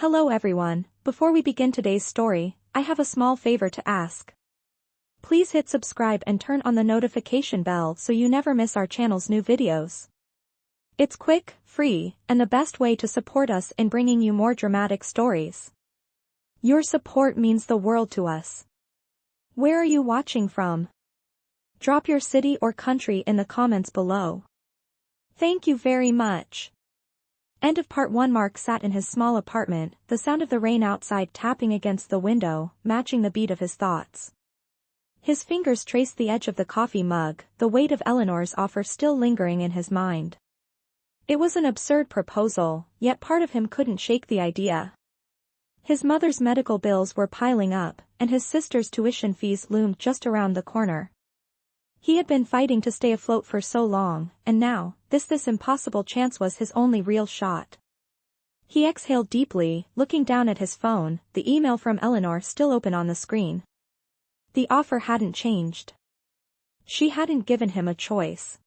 Hello everyone, before we begin today's story, I have a small favor to ask. Please hit subscribe and turn on the notification bell so you never miss our channel's new videos. It's quick, free, and the best way to support us in bringing you more dramatic stories. Your support means the world to us. Where are you watching from? Drop your city or country in the comments below. Thank you very much. End of part 1. Mark sat in his small apartment, the sound of the rain outside tapping against the window, matching the beat of his thoughts. His fingers traced the edge of the coffee mug, the weight of Eleanor's offer still lingering in his mind. It was an absurd proposal, yet part of him couldn't shake the idea. His mother's medical bills were piling up, and his sister's tuition fees loomed just around the corner. He had been fighting to stay afloat for so long, and now, this impossible chance was his only real shot. He exhaled deeply, looking down at his phone, the email from Eleanor still open on the screen. The offer hadn't changed. She hadn't given him a choice.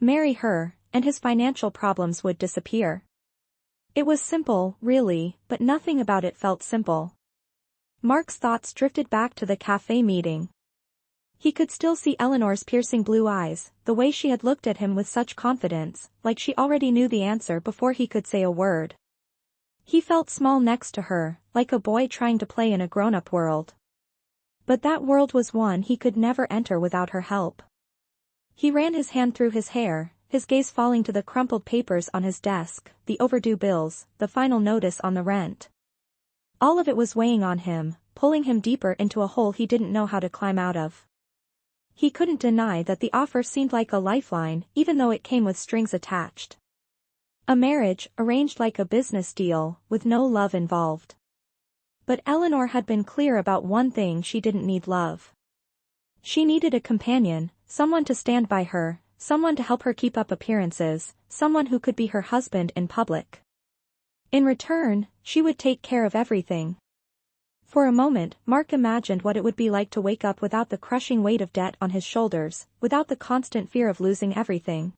Marry her, and his financial problems would disappear. It was simple, really, but nothing about it felt simple. Mark's thoughts drifted back to the cafe meeting. He could still see Eleanor's piercing blue eyes, the way she had looked at him with such confidence, like she already knew the answer before he could say a word. He felt small next to her, like a boy trying to play in a grown-up world. But that world was one he could never enter without her help. He ran his hand through his hair, his gaze falling to the crumpled papers on his desk, the overdue bills, the final notice on the rent. All of it was weighing on him, pulling him deeper into a hole he didn't know how to climb out of. He couldn't deny that the offer seemed like a lifeline, even though it came with strings attached. A marriage, arranged like a business deal, with no love involved. But Eleanor had been clear about one thing: she didn't need love. She needed a companion, someone to stand by her, someone to help her keep up appearances, someone who could be her husband in public. In return, she would take care of everything. For a moment, Mark imagined what it would be like to wake up without the crushing weight of debt on his shoulders, without the constant fear of losing everything.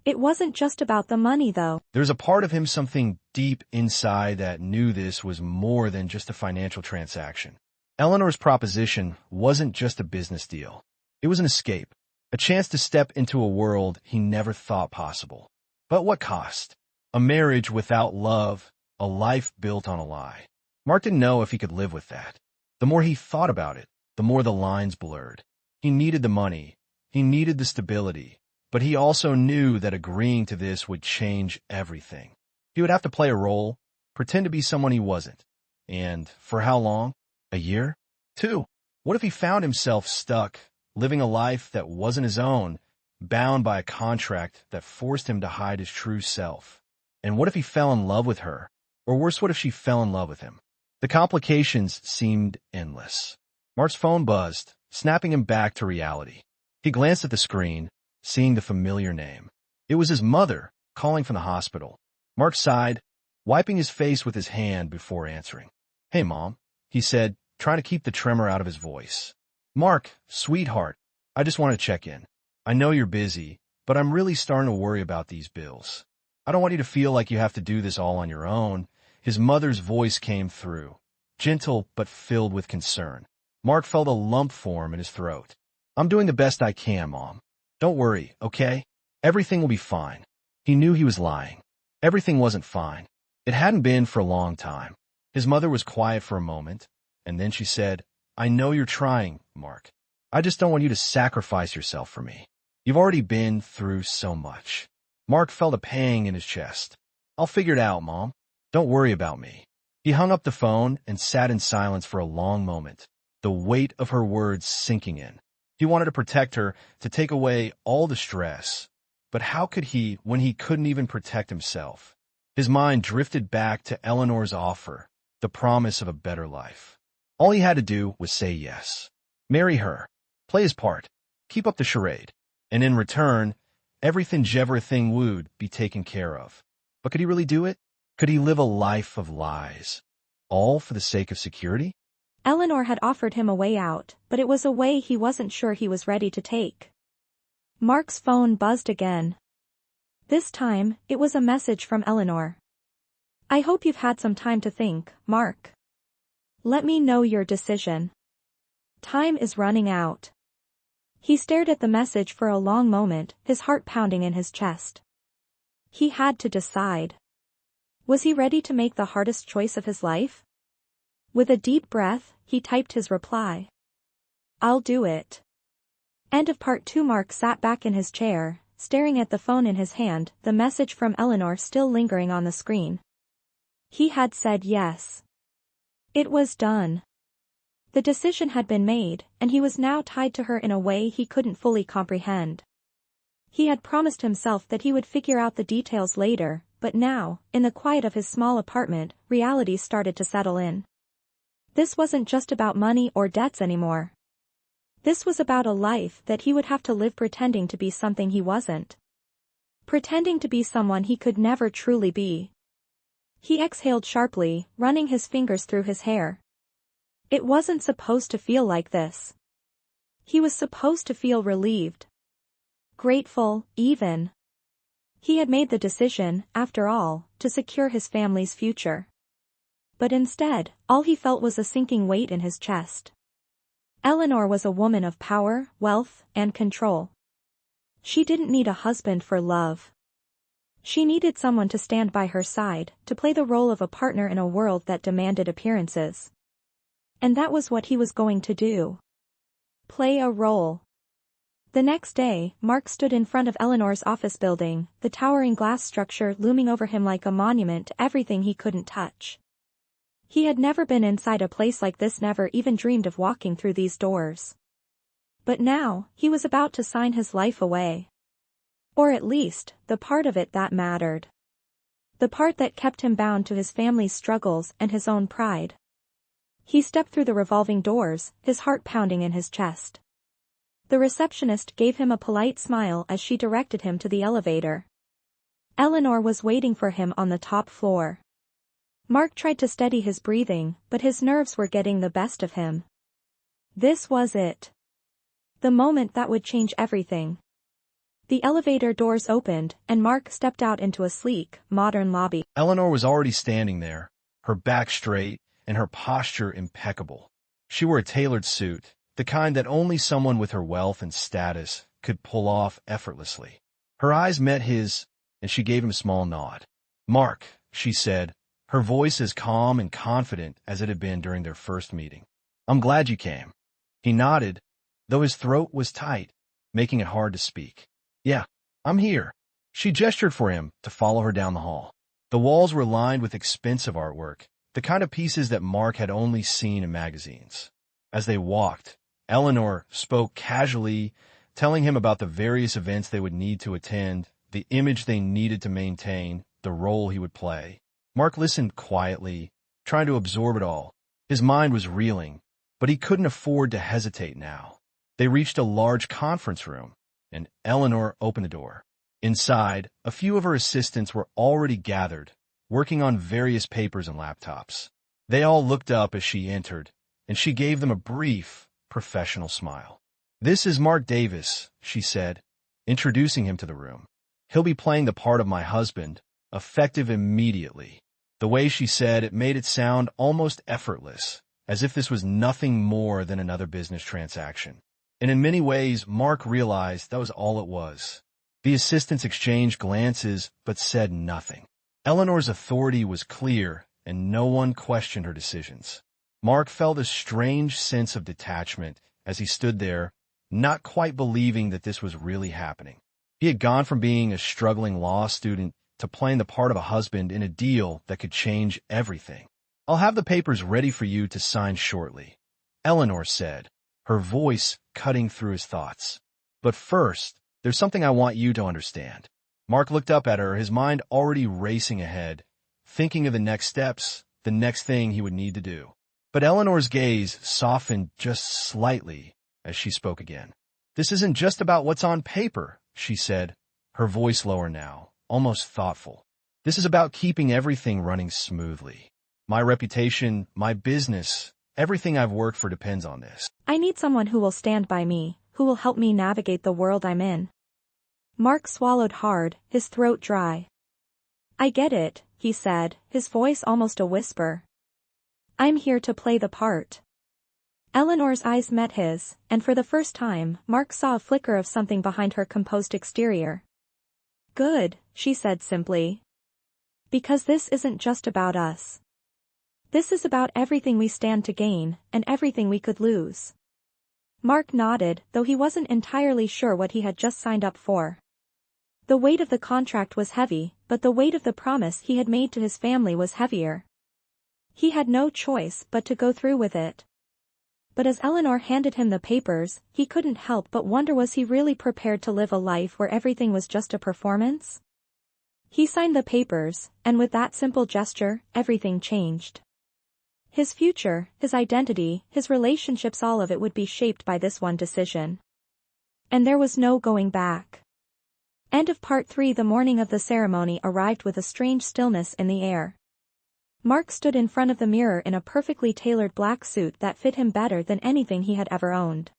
It wasn't just about the money though. There's a part of him, something deep inside, that knew this was more than just a financial transaction. Eleanor's proposition wasn't just a business deal. It was an escape, a chance to step into a world he never thought possible. But what cost? A marriage without love, a life built on a lie. Mark didn't know if he could live with that. The more he thought about it, the more the lines blurred. He needed the money, he needed the stability, but he also knew that agreeing to this would change everything. He would have to play a role, pretend to be someone he wasn't. And for how long? A year? 2? What if he found himself stuck, living a life that wasn't his own, bound by a contract that forced him to hide his true self? And what if he fell in love with her? Or worse, what if she fell in love with him? The complications seemed endless. Mark's phone buzzed, snapping him back to reality. He glanced at the screen, seeing the familiar name. It was his mother, calling from the hospital. Mark sighed, wiping his face with his hand before answering. "Hey, Mom," he said, trying to keep the tremor out of his voice. "Mark, sweetheart, I just want to check in. I know you're busy, but I'm really starting to worry about these bills. I don't want you to feel like you have to do this all on your own." His mother's voice came through, gentle but filled with concern. Mark felt a lump form in his throat. "I'm doing the best I can, Mom. Don't worry, okay? Everything will be fine." He knew he was lying. Everything wasn't fine. It hadn't been for a long time. His mother was quiet for a moment, and then she said, "I know you're trying, Mark. I just don't want you to sacrifice yourself for me. You've already been through so much." Mark felt a pang in his chest. "I'll figure it out, Mom. Don't worry about me." He hung up the phone and sat in silence for a long moment, the weight of her words sinking in. He wanted to protect her, to take away all the stress. But how could he when he couldn't even protect himself? His mind drifted back to Eleanor's offer, the promise of a better life. All he had to do was say yes. Marry her. Play his part. Keep up the charade. And in return, everything would be taken care of. But could he really do it? Could he live a life of lies, all for the sake of security? Eleanor had offered him a way out, but it was a way he wasn't sure he was ready to take. Mark's phone buzzed again. This time, it was a message from Eleanor. I hope you've had some time to think, Mark. Let me know your decision. Time is running out. He stared at the message for a long moment, his heart pounding in his chest. He had to decide. Was he ready to make the hardest choice of his life? With a deep breath, he typed his reply. I'll do it. End of part 2. Mark sat back in his chair, staring at the phone in his hand, the message from Eleanor still lingering on the screen. He had said yes. It was done. The decision had been made, and he was now tied to her in a way he couldn't fully comprehend. He had promised himself that he would figure out the details later, but now, in the quiet of his small apartment, reality started to settle in. This wasn't just about money or debts anymore. This was about a life that he would have to live pretending to be something he wasn't. Pretending to be someone he could never truly be. He exhaled sharply, running his fingers through his hair. It wasn't supposed to feel like this. He was supposed to feel relieved. Grateful, even. He had made the decision, after all, to secure his family's future. But instead, all he felt was a sinking weight in his chest. Eleanor was a woman of power, wealth, and control. She didn't need a husband for love. She needed someone to stand by her side, to play the role of a partner in a world that demanded appearances. And that was what he was going to do. Play a role. The next day, Mark stood in front of Eleanor's office building, the towering glass structure looming over him like a monument to everything he couldn't touch. He had never been inside a place like this, never even dreamed of walking through these doors. But now, he was about to sign his life away. Or at least, the part of it that mattered. The part that kept him bound to his family's struggles and his own pride. He stepped through the revolving doors, his heart pounding in his chest. The receptionist gave him a polite smile as she directed him to the elevator. Eleanor was waiting for him on the top floor. Mark tried to steady his breathing, but his nerves were getting the best of him. This was it. The moment that would change everything. The elevator doors opened, and Mark stepped out into a sleek, modern lobby. Eleanor was already standing there, her back straight and her posture impeccable. She wore a tailored suit, the kind that only someone with her wealth and status could pull off effortlessly. Her eyes met his, and she gave him a small nod. "Mark," she said, her voice as calm and confident as it had been during their first meeting. "I'm glad you came." He nodded, though his throat was tight, making it hard to speak. "Yeah, I'm here." She gestured for him to follow her down the hall. The walls were lined with expensive artwork, the kind of pieces that Mark had only seen in magazines. As they walked, Eleanor spoke casually, telling him about the various events they would need to attend, the image they needed to maintain, the role he would play. Mark listened quietly, trying to absorb it all. His mind was reeling, but he couldn't afford to hesitate now. They reached a large conference room, and Eleanor opened the door. Inside, a few of her assistants were already gathered, working on various papers and laptops. They all looked up as she entered, and she gave them a brief, professional smile. "This is Mark Davis," she said, introducing him to the room. "He'll be playing the part of my husband, effective immediately." The way she said it made it sound almost effortless, as if this was nothing more than another business transaction. And in many ways, Mark realized that was all it was. The assistants exchanged glances but said nothing. Eleanor's authority was clear, and no one questioned her decisions. Mark felt a strange sense of detachment as he stood there, not quite believing that this was really happening. He had gone from being a struggling law student to playing the part of a husband in a deal that could change everything. "I'll have the papers ready for you to sign shortly," Eleanor said, her voice cutting through his thoughts. "But first, there's something I want you to understand." Mark looked up at her, his mind already racing ahead, thinking of the next steps, the next thing he would need to do. But Eleanor's gaze softened just slightly as she spoke again. "This isn't just about what's on paper," she said, her voice lower now, almost thoughtful. "This is about keeping everything running smoothly. My reputation, my business, everything I've worked for depends on this." "I need someone who will stand by me, who will help me navigate the world I'm in." Mark swallowed hard, his throat dry. "I get it," he said, his voice almost a whisper. I'm here to play the part. Eleanor's eyes met his, and for the first time, Mark saw a flicker of something behind her composed exterior. Good, she said simply. Because this isn't just about us. This is about everything we stand to gain, and everything we could lose. Mark nodded, though he wasn't entirely sure what he had just signed up for. The weight of the contract was heavy, but the weight of the promise he had made to his family was heavier. He had no choice but to go through with it. But as Eleanor handed him the papers, he couldn't help but wonder, was he really prepared to live a life where everything was just a performance? He signed the papers, and with that simple gesture, everything changed. His future, his identity, his relationships, all of it would be shaped by this one decision. And there was no going back. End of part 3. The morning of the ceremony arrived with a strange stillness in the air. Mark stood in front of the mirror in a perfectly tailored black suit that fit him better than anything he had ever owned.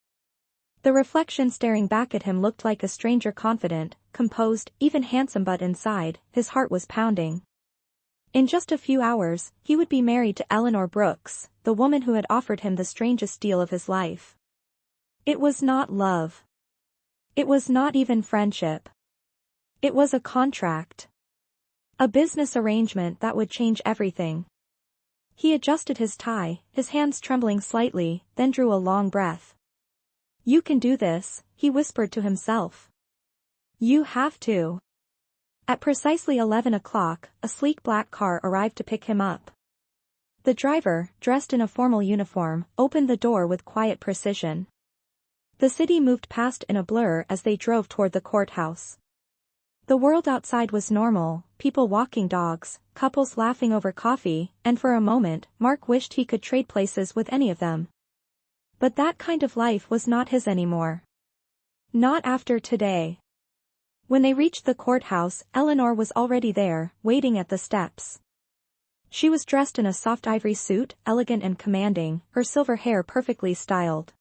The reflection staring back at him looked like a stranger, confident, composed, even handsome, but inside, his heart was pounding. In just a few hours, he would be married to Eleanor Brooks, the woman who had offered him the strangest deal of his life. It was not love. It was not even friendship. It was a contract. A business arrangement that would change everything. He adjusted his tie, his hands trembling slightly, then drew a long breath. You can do this, he whispered to himself. You have to. At precisely 11 o'clock, a sleek black car arrived to pick him up. The driver, dressed in a formal uniform, opened the door with quiet precision. The city moved past in a blur as they drove toward the courthouse. The world outside was normal, people walking dogs, couples laughing over coffee, and for a moment, Mark wished he could trade places with any of them. But that kind of life was not his anymore. Not after today. When they reached the courthouse, Eleanor was already there, waiting at the steps. She was dressed in a soft ivory suit, elegant and commanding, her silver hair perfectly styled.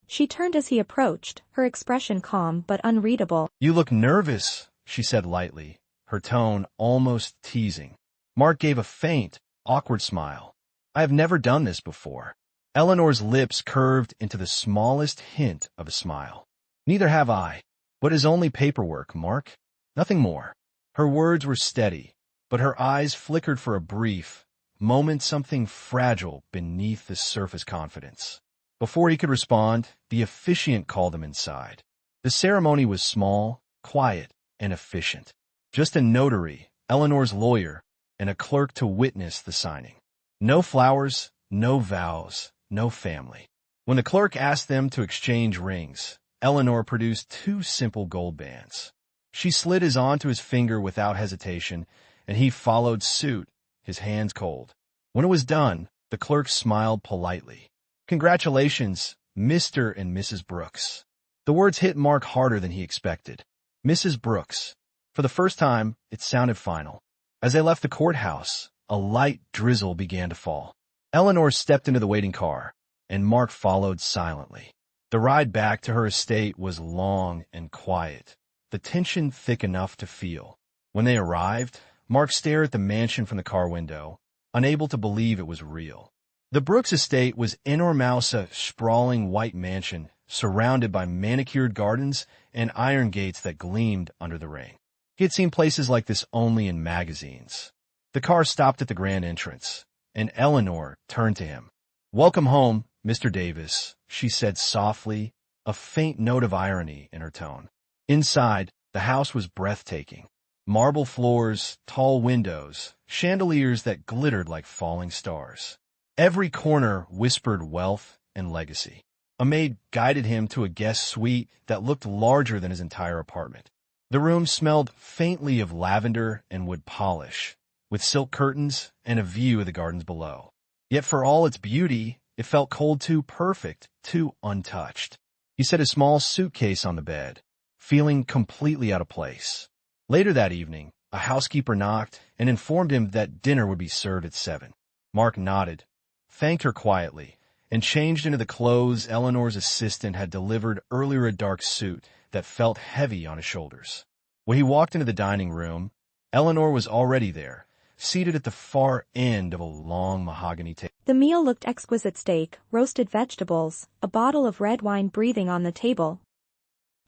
She turned as he approached, her expression calm but unreadable. You look nervous, she said lightly, her tone almost teasing. Mark gave a faint, awkward smile. I have never done this before. Eleanor's lips curved into the smallest hint of a smile. Neither have I. What is only paperwork, Mark? Nothing more. Her words were steady, but her eyes flickered for a brief moment, something fragile beneath the surface confidence. Before he could respond, the officiant called him inside. The ceremony was small, quiet, and efficient. Just a notary, Eleanor's lawyer, and a clerk to witness the signing. No flowers, no vows, no family. When the clerk asked them to exchange rings, Eleanor produced 2 simple gold bands. She slid his onto his finger without hesitation, and he followed suit, his hands cold. When it was done, the clerk smiled politely. Congratulations, Mr. and Mrs. Brooks. The words hit Mark harder than he expected. Mrs. Brooks. For the first time, it sounded final. As they left the courthouse, a light drizzle began to fall. Eleanor stepped into the waiting car, and Mark followed silently. The ride back to her estate was long and quiet, the tension thick enough to feel. When they arrived, Mark stared at the mansion from the car window, unable to believe it was real. The Brooks estate was enormous, a sprawling white mansion, surrounded by manicured gardens and iron gates that gleamed under the rain. He had seen places like this only in magazines. The car stopped at the grand entrance, and Eleanor turned to him. Welcome home, Mr. Davis, she said softly, a faint note of irony in her tone. Inside, the house was breathtaking. Marble floors, tall windows, chandeliers that glittered like falling stars. Every corner whispered wealth and legacy. A maid guided him to a guest suite that looked larger than his entire apartment. The room smelled faintly of lavender and wood polish, with silk curtains and a view of the gardens below. Yet for all its beauty, it felt cold, too perfect, too untouched. He set a small suitcase on the bed, feeling completely out of place. Later that evening, a housekeeper knocked and informed him that dinner would be served at 7. Mark nodded, thanked her quietly, and changed into the clothes Eleanor's assistant had delivered earlier, a dark suit that felt heavy on his shoulders. When he walked into the dining room, Eleanor was already there, seated at the far end of a long mahogany table. The meal looked exquisite: steak, roasted vegetables, a bottle of red wine breathing on the table.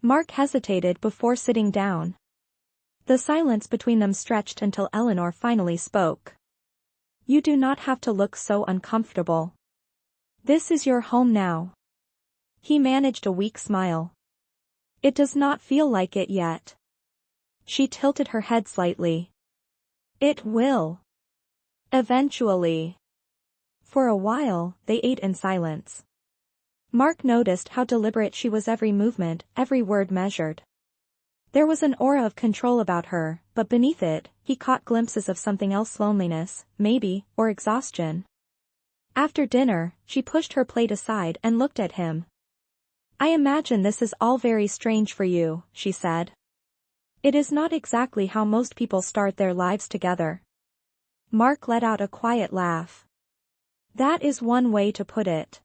Mark hesitated before sitting down. The silence between them stretched until Eleanor finally spoke. "You do not have to look so uncomfortable. This is your home now." He managed a weak smile. "It does not feel like it yet." She tilted her head slightly. "It will. Eventually." For a while, they ate in silence. Mark noticed how deliberate she was, every movement, every word measured. There was an aura of control about her, but beneath it, he caught glimpses of something else: loneliness, maybe, or exhaustion. After dinner, she pushed her plate aside and looked at him. "I imagine this is all very strange for you," she said. "It is not exactly how most people start their lives together." Mark let out a quiet laugh. "That is one way to put it."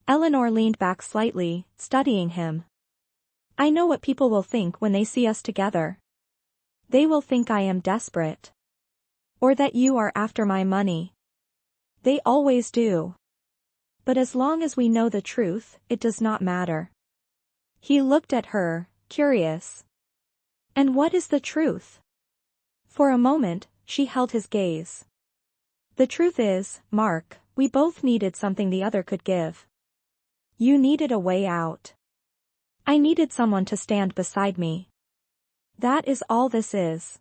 Eleanor leaned back slightly, studying him. "I know what people will think when they see us together. They will think I am desperate. Or that you are after my money. They always do. But as long as we know the truth, it does not matter." He looked at her, curious. "And what is the truth?" For a moment, she held his gaze. "The truth is, Mark, we both needed something the other could give. You needed a way out. I needed someone to stand beside me. That is all this is."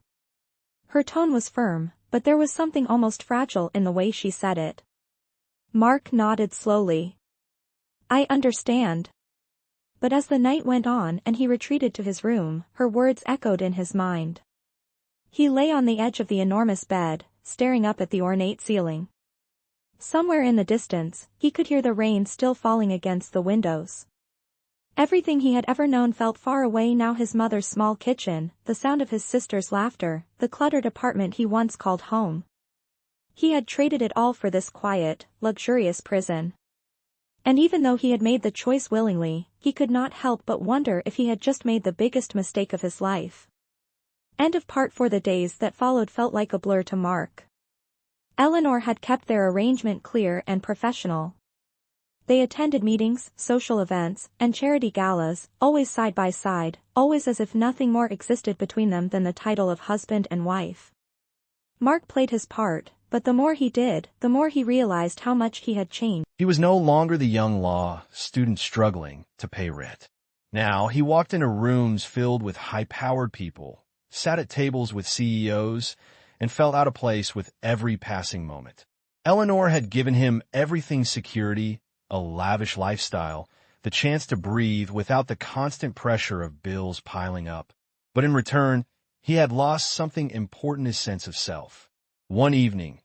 Her tone was firm, but there was something almost fragile in the way she said it. Mark nodded slowly. "I understand." But as the night went on and he retreated to his room, her words echoed in his mind. He lay on the edge of the enormous bed, staring up at the ornate ceiling. Somewhere in the distance, he could hear the rain still falling against the windows. Everything he had ever known felt far away now: his mother's small kitchen, the sound of his sister's laughter, the cluttered apartment he once called home. He had traded it all for this quiet, luxurious prison. And even though he had made the choice willingly, he could not help but wonder if he had just made the biggest mistake of his life. End of part 4. The days that followed felt like a blur to Mark. Eleanor had kept their arrangement clear and professional. They attended meetings, social events, and charity galas, always side by side, always as if nothing more existed between them than the title of husband and wife. Mark played his part, but the more he did, the more he realized how much he had changed. He was no longer the young law student struggling to pay rent. Now he walked into rooms filled with high-powered people, sat at tables with CEOs, and felt out of place with every passing moment. Eleanor had given him everything: security, a lavish lifestyle, the chance to breathe without the constant pressure of bills piling up. But in return, he had lost something important: his sense of self. One evening,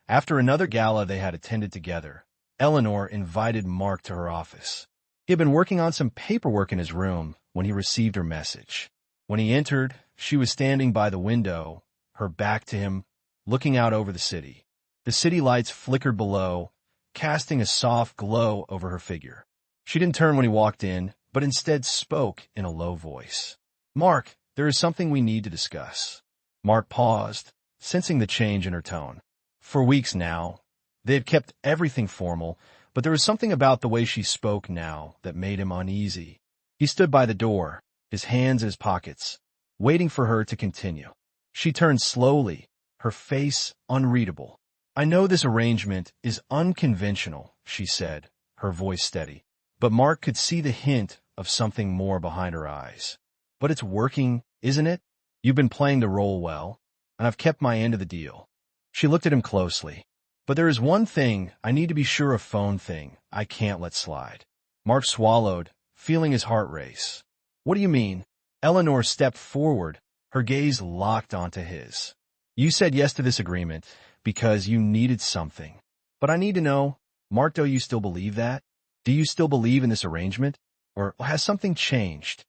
after another gala they had attended together, Eleanor invited Mark to her office. He had been working on some paperwork in his room when he received her message. When he entered, she was standing by the window, her back to him, looking out over the city. The city lights flickered below, casting a soft glow over her figure. She didn't turn when he walked in, but instead spoke in a low voice. "Mark, there is something we need to discuss." Mark paused, sensing the change in her tone. For weeks now, they had kept everything formal, but there was something about the way she spoke now that made him uneasy. He stood by the door, his hands in his pockets, waiting for her to continue. She turned slowly, her face unreadable. "I know this arrangement is unconventional," she said, her voice steady. But Mark could see the hint of something more behind her eyes. "But it's working, isn't it? You've been playing the role well, and I've kept my end of the deal." She looked at him closely. "But there is one thing I need to be sure of, phone thing I can't let slide." Mark swallowed, feeling his heart race. "What do you mean?" Eleanor stepped forward, her gaze locked onto his. "You said yes to this agreement because you needed something. But I need to know, Mark, do you still believe that? Do you still believe in this arrangement? Or has something changed?"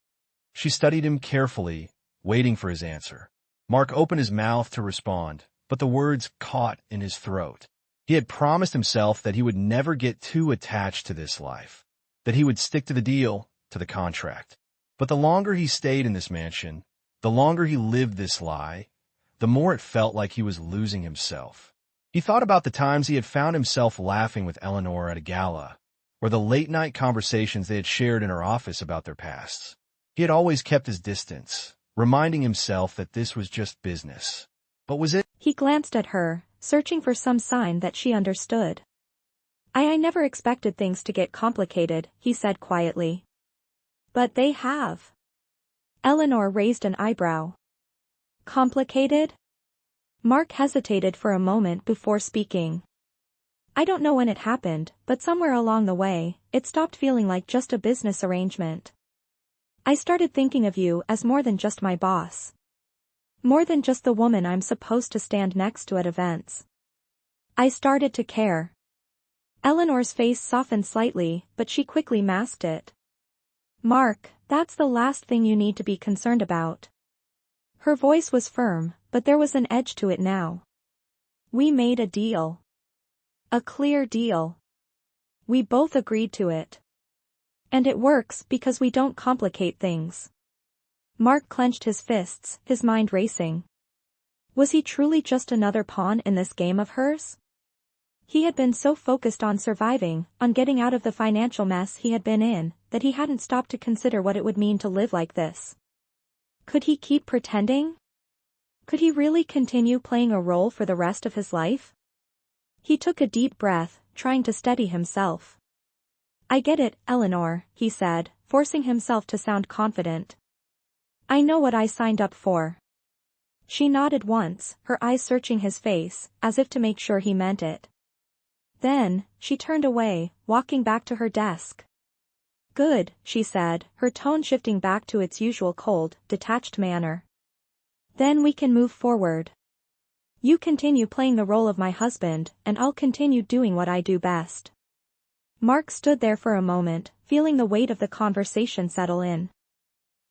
She studied him carefully, waiting for his answer. Mark opened his mouth to respond, but the words caught in his throat. He had promised himself that he would never get too attached to this life, that he would stick to the deal, to the contract. But the longer he stayed in this mansion, the longer he lived this lie, the more it felt like he was losing himself. He thought about the times he had found himself laughing with Eleanor at a gala, or the late-night conversations they had shared in her office about their pasts. He had always kept his distance, reminding himself that this was just business. But was it? He glanced at her, searching for some sign that she understood. I never expected things to get complicated, he said quietly. But they have. Eleanor raised an eyebrow. Complicated? Mark hesitated for a moment before speaking. I don't know when it happened, but somewhere along the way, it stopped feeling like just a business arrangement. I started thinking of you as more than just my boss. More than just the woman I'm supposed to stand next to at events. I started to care. Eleanor's face softened slightly, but she quickly masked it. Mark, that's the last thing you need to be concerned about. Her voice was firm, but there was an edge to it now. We made a deal. A clear deal. We both agreed to it. And it works because we don't complicate things. Mark clenched his fists, his mind racing. Was he truly just another pawn in this game of hers? He had been so focused on surviving, on getting out of the financial mess he had been in, that he hadn't stopped to consider what it would mean to live like this. Could he keep pretending? Could he really continue playing a role for the rest of his life? He took a deep breath, trying to steady himself. I get it, Eleanor, he said, forcing himself to sound confident. I know what I signed up for. She nodded once, her eyes searching his face, as if to make sure he meant it. Then, she turned away, walking back to her desk. Good, she said, her tone shifting back to its usual cold, detached manner. Then we can move forward. You continue playing the role of my husband, and I'll continue doing what I do best. Mark stood there for a moment, feeling the weight of the conversation settle in.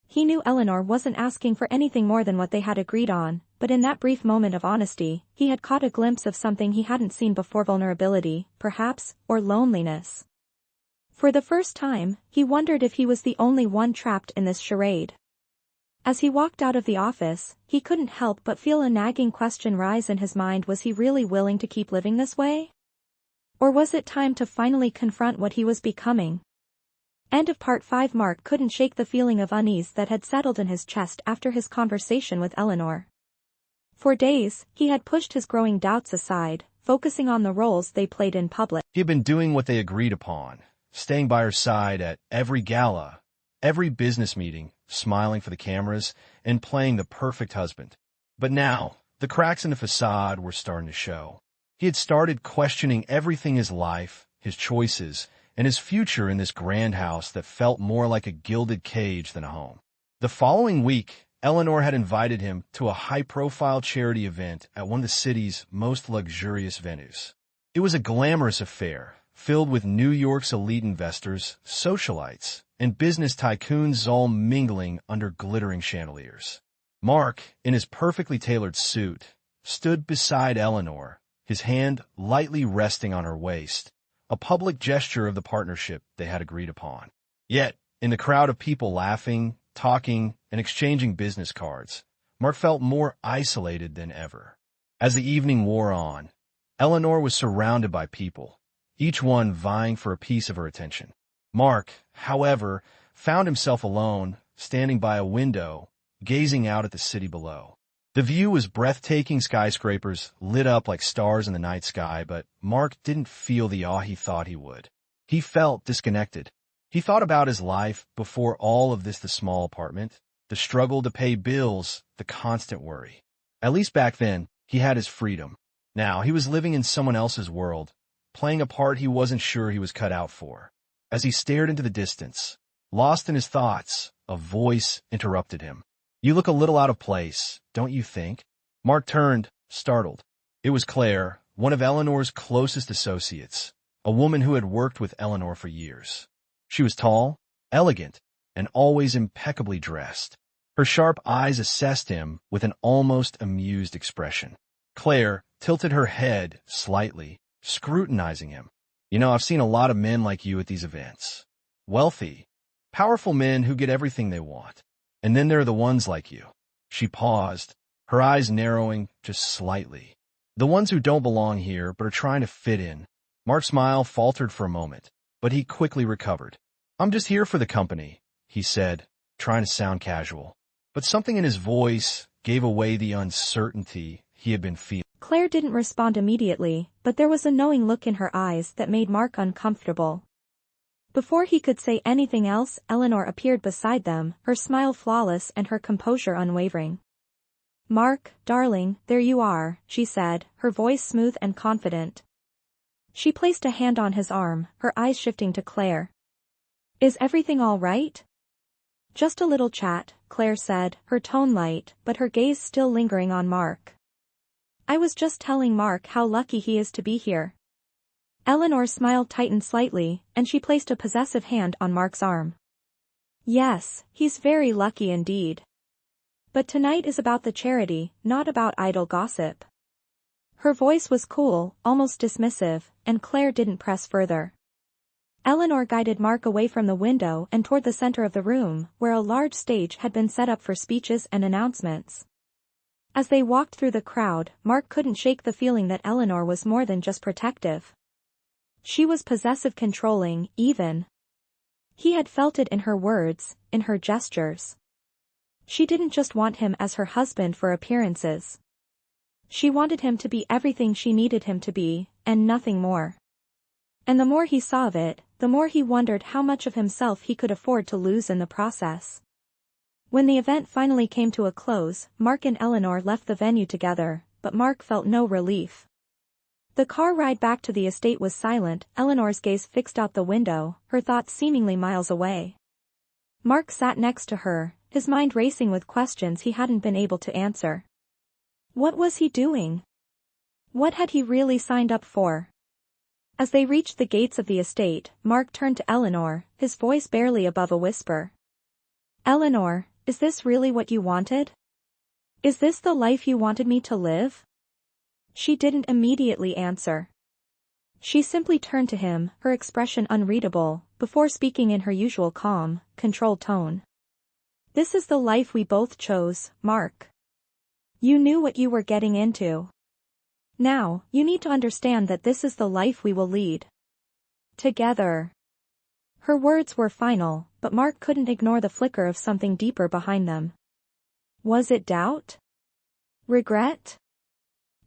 He knew Eleanor wasn't asking for anything more than what they had agreed on, but in that brief moment of honesty, he had caught a glimpse of something he hadn't seen before: vulnerability, perhaps, or loneliness. For the first time, he wondered if he was the only one trapped in this charade. As he walked out of the office, he couldn't help but feel a nagging question rise in his mind: was he really willing to keep living this way? Or was it time to finally confront what he was becoming? End of part 5. Mark couldn't shake the feeling of unease that had settled in his chest after his conversation with Eleanor. For days, he had pushed his growing doubts aside, focusing on the roles they played in public. He had been doing what they agreed upon, staying by her side at every gala, every business meeting, smiling for the cameras, and playing the perfect husband. But now, the cracks in the facade were starting to show. He had started questioning everything: his life, his choices, and his future in this grand house that felt more like a gilded cage than a home. The following week, Eleanor had invited him to a high-profile charity event at one of the city's most luxurious venues. It was a glamorous affair, filled with New York's elite investors, socialites, and business tycoons all mingling under glittering chandeliers. Mark, in his perfectly tailored suit, stood beside Eleanor, his hand lightly resting on her waist, a public gesture of the partnership they had agreed upon. Yet, in the crowd of people laughing, talking, and exchanging business cards, Mark felt more isolated than ever. As the evening wore on, Eleanor was surrounded by people, each one vying for a piece of her attention. Mark, however, found himself alone, standing by a window, gazing out at the city below. The view was breathtaking: skyscrapers lit up like stars in the night sky, but Mark didn't feel the awe he thought he would. He felt disconnected. He thought about his life before all of this: the small apartment, the struggle to pay bills, the constant worry. At least back then, he had his freedom. Now he was living in someone else's world, playing a part he wasn't sure he was cut out for. As he stared into the distance, lost in his thoughts, a voice interrupted him. You look a little out of place, don't you think? Mark turned, startled. It was Claire, one of Eleanor's closest associates, a woman who had worked with Eleanor for years. She was tall, elegant, and always impeccably dressed. Her sharp eyes assessed him with an almost amused expression. Claire tilted her head slightly, scrutinizing him. You know, I've seen a lot of men like you at these events. Wealthy, powerful men who get everything they want. And then there are the ones like you. She paused, her eyes narrowing just slightly. The ones who don't belong here but are trying to fit in. Mark's smile faltered for a moment, but he quickly recovered. I'm just here for the company, he said, trying to sound casual. But something in his voice gave away the uncertainty he had been feeling. Claire didn't respond immediately, but there was a knowing look in her eyes that made Mark uncomfortable. Before he could say anything else, Eleanor appeared beside them, her smile flawless and her composure unwavering. Mark, darling, there you are, she said, her voice smooth and confident. She placed a hand on his arm, her eyes shifting to Claire. Is everything all right? Just a little chat, Claire said, her tone light, but her gaze still lingering on Mark. I was just telling Mark how lucky he is to be here. Eleanor's smile tightened slightly, and she placed a possessive hand on Mark's arm. Yes, he's very lucky indeed. But tonight is about the charity, not about idle gossip. Her voice was cool, almost dismissive, and Claire didn't press further. Eleanor guided Mark away from the window and toward the center of the room, where a large stage had been set up for speeches and announcements. As they walked through the crowd, Mark couldn't shake the feeling that Eleanor was more than just protective. She was possessive, controlling, even. He had felt it in her words, in her gestures. She didn't just want him as her husband for appearances. She wanted him to be everything she needed him to be, and nothing more. And the more he saw of it, the more he wondered how much of himself he could afford to lose in the process. When the event finally came to a close, Mark and Eleanor left the venue together, but Mark felt no relief. The car ride back to the estate was silent, Eleanor's gaze fixed out the window, her thoughts seemingly miles away. Mark sat next to her, his mind racing with questions he hadn't been able to answer. What was he doing? What had he really signed up for? As they reached the gates of the estate, Mark turned to Eleanor, his voice barely above a whisper. Eleanor, is this really what you wanted? Is this the life you wanted me to live? She didn't immediately answer. She simply turned to him, her expression unreadable, before speaking in her usual calm, controlled tone. This is the life we both chose, Mark. You knew what you were getting into. Now, you need to understand that this is the life we will lead. Together. Her words were final, but Mark couldn't ignore the flicker of something deeper behind them. Was it doubt? Regret?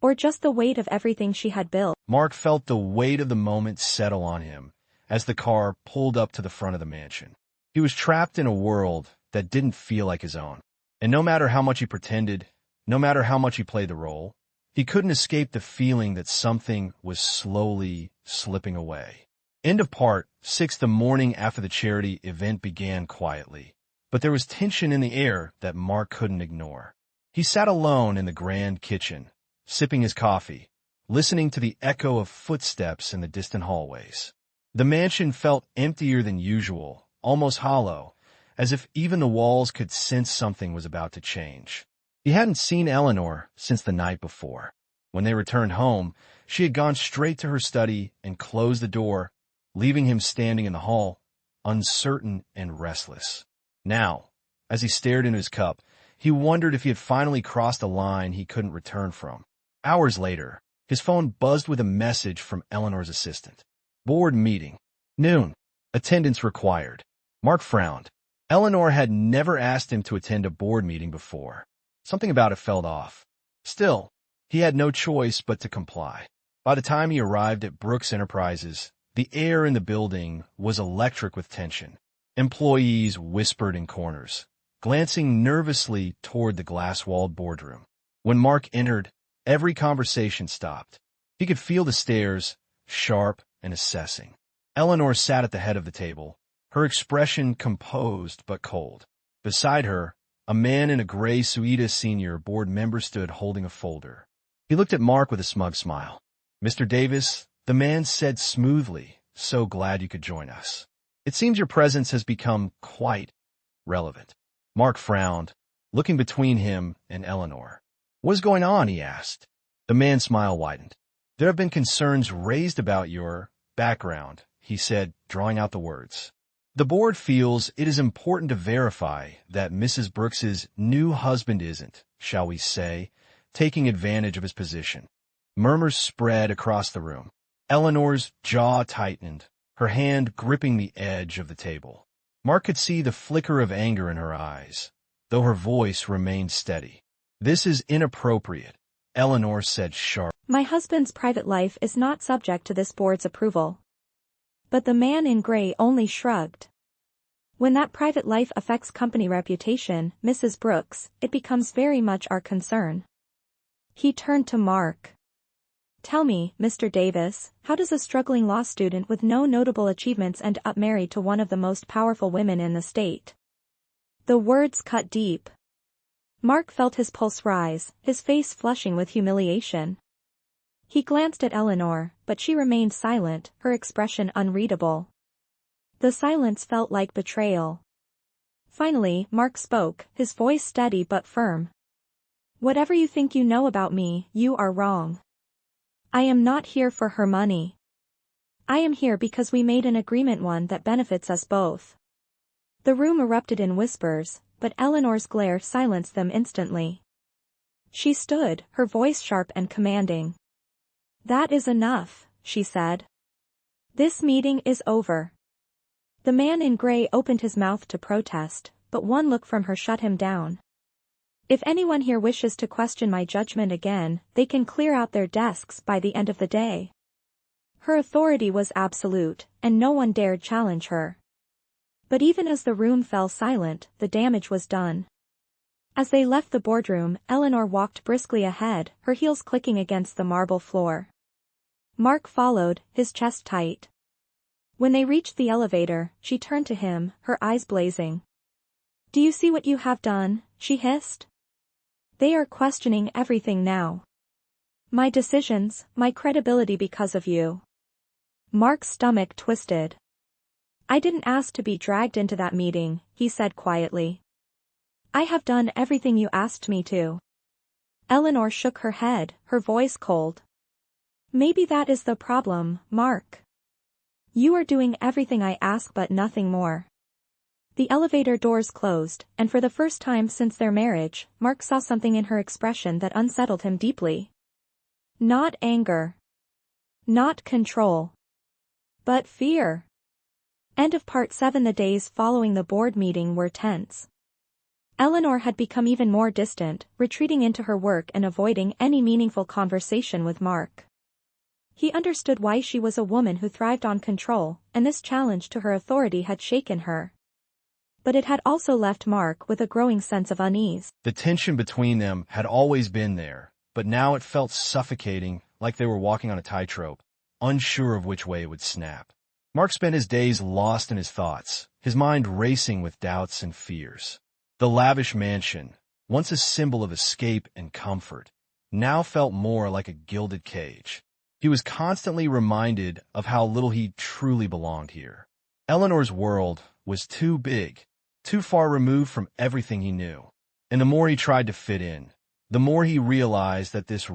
Or just the weight of everything she had built? Mark felt the weight of the moment settle on him as the car pulled up to the front of the mansion. He was trapped in a world that didn't feel like his own. And no matter how much he pretended, no matter how much he played the role, he couldn't escape the feeling that something was slowly slipping away. End of part 6. The morning after the charity event began quietly, but there was tension in the air that Mark couldn't ignore. He sat alone in the grand kitchen, sipping his coffee, listening to the echo of footsteps in the distant hallways. The mansion felt emptier than usual, almost hollow, as if even the walls could sense something was about to change. He hadn't seen Eleanor since the night before. When they returned home, she had gone straight to her study and closed the door, leaving him standing in the hall, uncertain and restless. Now, as he stared into his cup, he wondered if he had finally crossed a line he couldn't return from. Hours later, his phone buzzed with a message from Eleanor's assistant. Board meeting. Noon. Attendance required. Mark frowned. Eleanor had never asked him to attend a board meeting before. Something about it felt off. Still, he had no choice but to comply. By the time he arrived at Brooks Enterprises, the air in the building was electric with tension. Employees whispered in corners, glancing nervously toward the glass-walled boardroom. When Mark entered, every conversation stopped. He could feel the stares, sharp and assessing. Eleanor sat at the head of the table, her expression composed but cold. Beside her, a man in a gray Suida senior board member stood holding a folder. He looked at Mark with a smug smile. Mr. Davis, the man said smoothly, so glad you could join us. It seems your presence has become quite relevant. Mark frowned, looking between him and Eleanor. What is going on? He asked. The man's smile widened. There have been concerns raised about your background, he said, drawing out the words. The board feels it is important to verify that Mrs. Brooks's new husband isn't, shall we say, taking advantage of his position. Murmurs spread across the room. Eleanor's jaw tightened, her hand gripping the edge of the table. Mark could see the flicker of anger in her eyes, though her voice remained steady. "This is inappropriate," Eleanor said sharply. My husband's private life is not subject to this board's approval. But the man in gray only shrugged. When that private life affects company reputation, Mrs. Brooks, it becomes very much our concern. He turned to Mark. Tell me, Mr. Davis, how does a struggling law student with no notable achievements end up married to one of the most powerful women in the state? The words cut deep. Mark felt his pulse rise, his face flushing with humiliation. He glanced at Eleanor, but she remained silent, her expression unreadable. The silence felt like betrayal. Finally, Mark spoke, his voice steady but firm. Whatever you think you know about me, you are wrong. I am not here for her money. I am here because we made an agreement, one that benefits us both. The room erupted in whispers, but Eleanor's glare silenced them instantly. She stood, her voice sharp and commanding. That is enough, she said. This meeting is over. The man in gray opened his mouth to protest, but one look from her shut him down. If anyone here wishes to question my judgment again, they can clear out their desks by the end of the day. Her authority was absolute, and no one dared challenge her. But even as the room fell silent, the damage was done. As they left the boardroom, Eleanor walked briskly ahead, her heels clicking against the marble floor. Mark followed, his chest tight. When they reached the elevator, she turned to him, her eyes blazing. Do you see what you have done? She hissed. They are questioning everything now. My decisions, my credibility because of you. Mark's stomach twisted. I didn't ask to be dragged into that meeting, he said quietly. I have done everything you asked me to. Eleanor shook her head, her voice cold. Maybe that is the problem, Mark. You are doing everything I ask but nothing more. The elevator doors closed, and for the first time since their marriage, Mark saw something in her expression that unsettled him deeply. Not anger. Not control. But fear. End of part 7. The days following the board meeting were tense. Eleanor had become even more distant, retreating into her work and avoiding any meaningful conversation with Mark. He understood why. She was a woman who thrived on control, and this challenge to her authority had shaken her. But it had also left Mark with a growing sense of unease. The tension between them had always been there, but now it felt suffocating, like they were walking on a tightrope, unsure of which way it would snap. Mark spent his days lost in his thoughts, his mind racing with doubts and fears. The lavish mansion, once a symbol of escape and comfort, now felt more like a gilded cage. He was constantly reminded of how little he truly belonged here. Eleanor's world was too big, too far removed from everything he knew. And the more he tried to fit in, the more he realized that this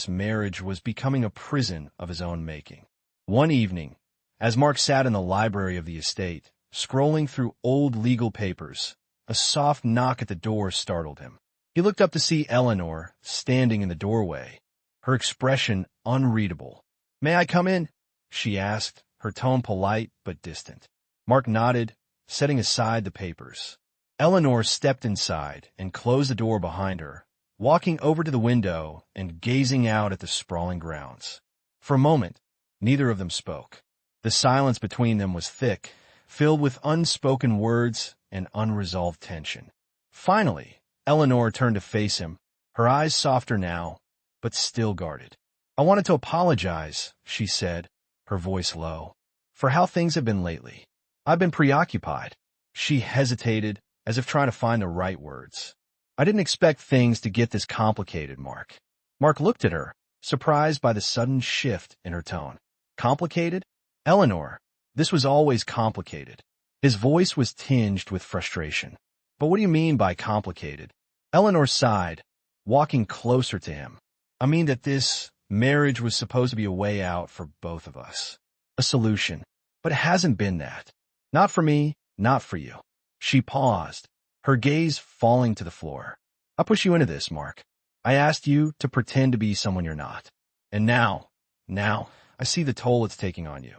marriage was becoming a prison of his own making. One evening, as Mark sat in the library of the estate, scrolling through old legal papers, a soft knock at the door startled him. He looked up to see Eleanor standing in the doorway, her expression unreadable. "May I come in?" she asked, her tone polite but distant. Mark nodded, setting aside the papers. Eleanor stepped inside and closed the door behind her, walking over to the window and gazing out at the sprawling grounds. For a moment, neither of them spoke. The silence between them was thick, filled with unspoken words and unresolved tension. Finally, Eleanor turned to face him, her eyes softer now, but still guarded. "I wanted to apologize," she said, her voice low, "for how things have been lately. I've been preoccupied." She hesitated, as if trying to find the right words. "I didn't expect things to get this complicated, Mark." Mark looked at her, surprised by the sudden shift in her tone. "Complicated? Eleanor, this was always complicated." His voice was tinged with frustration. "But what do you mean by complicated?" Eleanor sighed, walking closer to him. "I mean that this marriage was supposed to be a way out for both of us. A solution. But it hasn't been that. Not for me, Not for you. She paused, her gaze falling to the floor. I pushed you into this, Mark. I asked you to pretend to be someone you're not. And now, I see the toll it's taking on you.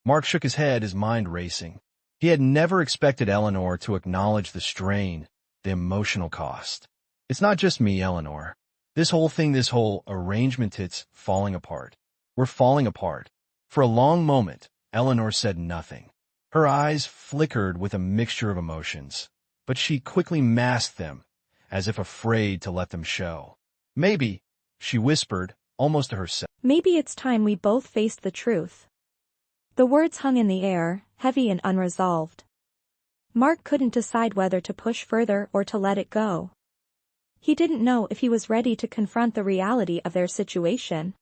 Mark shook his head, his mind racing. He had never expected Eleanor to acknowledge the strain, the emotional cost. It's not just me, Eleanor. This whole arrangement, it's falling apart. We're falling apart. For a long moment, Eleanor said nothing. Her eyes flickered with a mixture of emotions, but she quickly masked them, as if afraid to let them show. Maybe, she whispered, almost to herself. Maybe it's time we both faced the truth. The words hung in the air, heavy and unresolved. Mark couldn't decide whether to push further or to let it go. He didn't know if he was ready to confront the reality of their situation.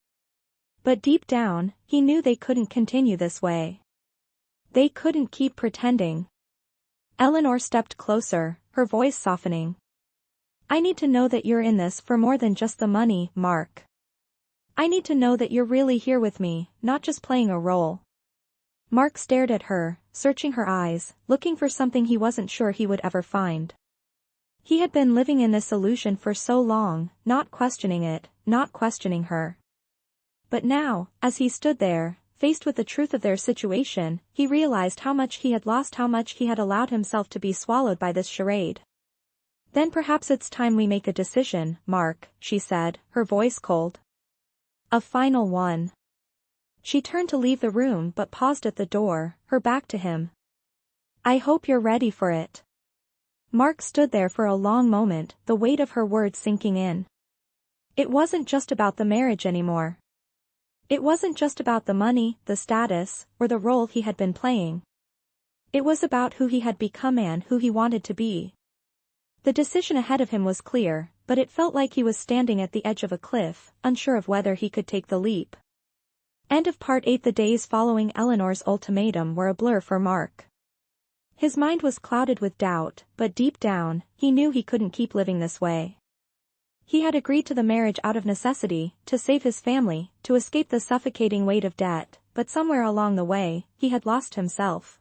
But deep down, he knew they couldn't continue this way. They couldn't keep pretending. Eleanor stepped closer, her voice softening. I need to know that you're in this for more than just the money, Mark. I need to know that you're really here with me, not just playing a role. Mark stared at her, searching her eyes, looking for something he wasn't sure he would ever find. He had been living in this illusion for so long, not questioning it, not questioning her. But now, as he stood there, faced with the truth of their situation, he realized how much he had lost, how much he had allowed himself to be swallowed by this charade. Then perhaps it's time we make a decision, Mark, she said, her voice cold. A final one. She turned to leave the room but paused at the door, her back to him. I hope you're ready for it. Mark stood there for a long moment, the weight of her words sinking in. It wasn't just about the marriage anymore. It wasn't just about the money, the status, or the role he had been playing. It was about who he had become and who he wanted to be. The decision ahead of him was clear, but it felt like he was standing at the edge of a cliff, unsure of whether he could take the leap. End of Part 8. The days following Eleanor's ultimatum were a blur for Mark. His mind was clouded with doubt, but deep down, he knew he couldn't keep living this way. He had agreed to the marriage out of necessity, to save his family, to escape the suffocating weight of debt, but somewhere along the way, he had lost himself.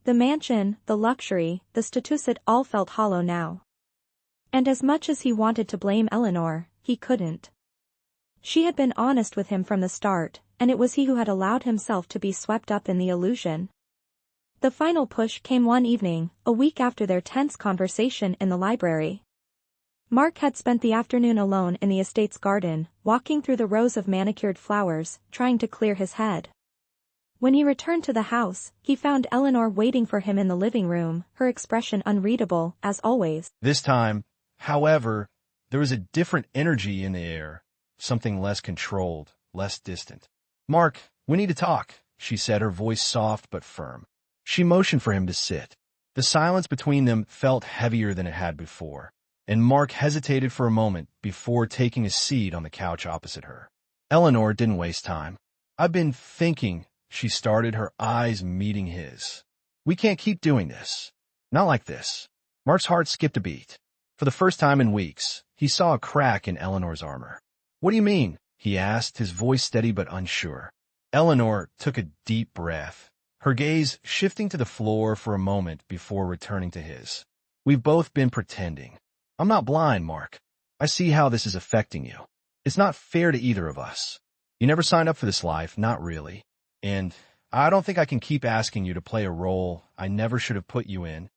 The mansion, the luxury, the status, it all felt hollow now. And as much as he wanted to blame Eleanor, he couldn't. She had been honest with him from the start, and it was he who had allowed himself to be swept up in the illusion. The final push came one evening, a week after their tense conversation in the library. Mark had spent the afternoon alone in the estate's garden, walking through the rows of manicured flowers, trying to clear his head. When he returned to the house, he found Eleanor waiting for him in the living room, her expression unreadable, as always. This time, however, there was a different energy in the air, something less controlled, less distant. Mark, we need to talk, she said, her voice soft but firm. She motioned for him to sit. The silence between them felt heavier than it had before, and Mark hesitated for a moment before taking a seat on the couch opposite her. Eleanor didn't waste time. I've been thinking, she started, her eyes meeting his. We can't keep doing this. Not like this. Mark's heart skipped a beat. For the first time in weeks, he saw a crack in Eleanor's armor. What do you mean? He asked, his voice steady but unsure. Eleanor took a deep breath, her gaze shifting to the floor for a moment before returning to his. We've both been pretending. I'm not blind, Mark. I see how this is affecting you. It's not fair to either of us. You never signed up for this life, not really. And I don't think I can keep asking you to play a role I never should have put you in.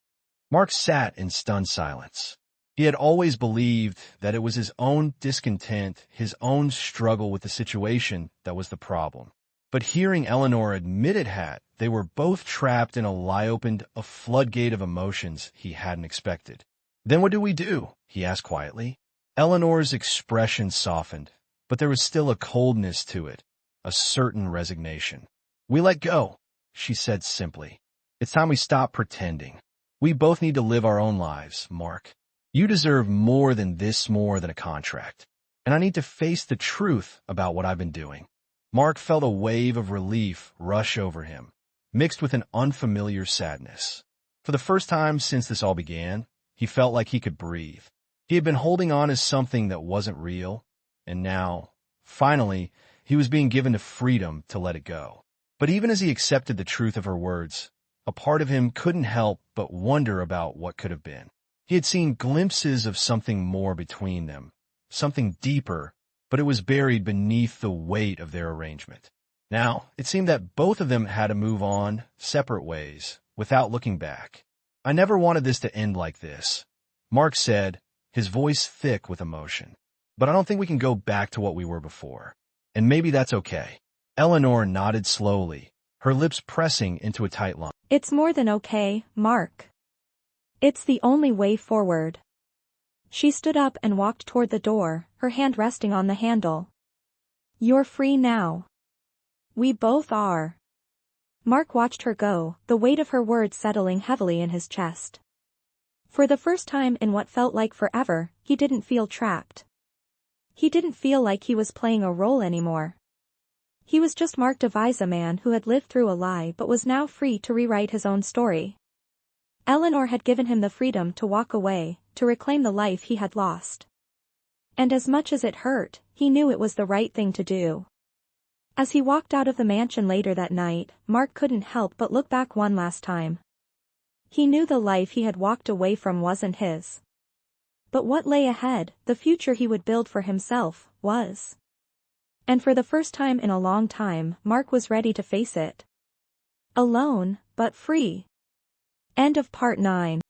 Mark sat in stunned silence. He had always believed that it was his own discontent, his own struggle with the situation that was the problem. But hearing Eleanor admit it had, they were both trapped in a lie opened, a floodgate of emotions he hadn't expected. Then what do we do? He asked quietly. Eleanor's expression softened, but there was still a coldness to it, a certain resignation. We let go, she said simply. It's time we stop pretending. We both need to live our own lives, Mark. You deserve more than this, more than a contract. And I need to face the truth about what I've been doing. Mark felt a wave of relief rush over him, mixed with an unfamiliar sadness. For the first time since this all began, he felt like he could breathe. He had been holding on to something that wasn't real, and now, finally, he was being given the freedom to let it go. But even as he accepted the truth of her words, A part of him couldn't help but wonder about what could have been. He had seen glimpses of something more between them, something deeper, but it was buried beneath the weight of their arrangement. Now, it seemed that both of them had to move on separate ways, without looking back. "I never wanted this to end like this," Mark said, his voice thick with emotion. "But I don't think we can go back to what we were before. And maybe that's okay." Eleanor nodded slowly, her lips pressing into a tight line. "It's more than okay, Mark. It's the only way forward." She stood up and walked toward the door, her hand resting on the handle. "You're free now. We both are." Mark watched her go, the weight of her words settling heavily in his chest. For the first time in what felt like forever, he didn't feel trapped. He didn't feel like he was playing a role anymore. He was just Mark Devise, a man who had lived through a lie but was now free to rewrite his own story. Eleanor had given him the freedom to walk away, to reclaim the life he had lost. And as much as it hurt, he knew it was the right thing to do. As he walked out of the mansion later that night, Mark couldn't help but look back one last time. He knew the life he had walked away from wasn't his. But what lay ahead, the future he would build for himself, was. And for the first time in a long time, Mark was ready to face it. Alone, but free. End of Part 9.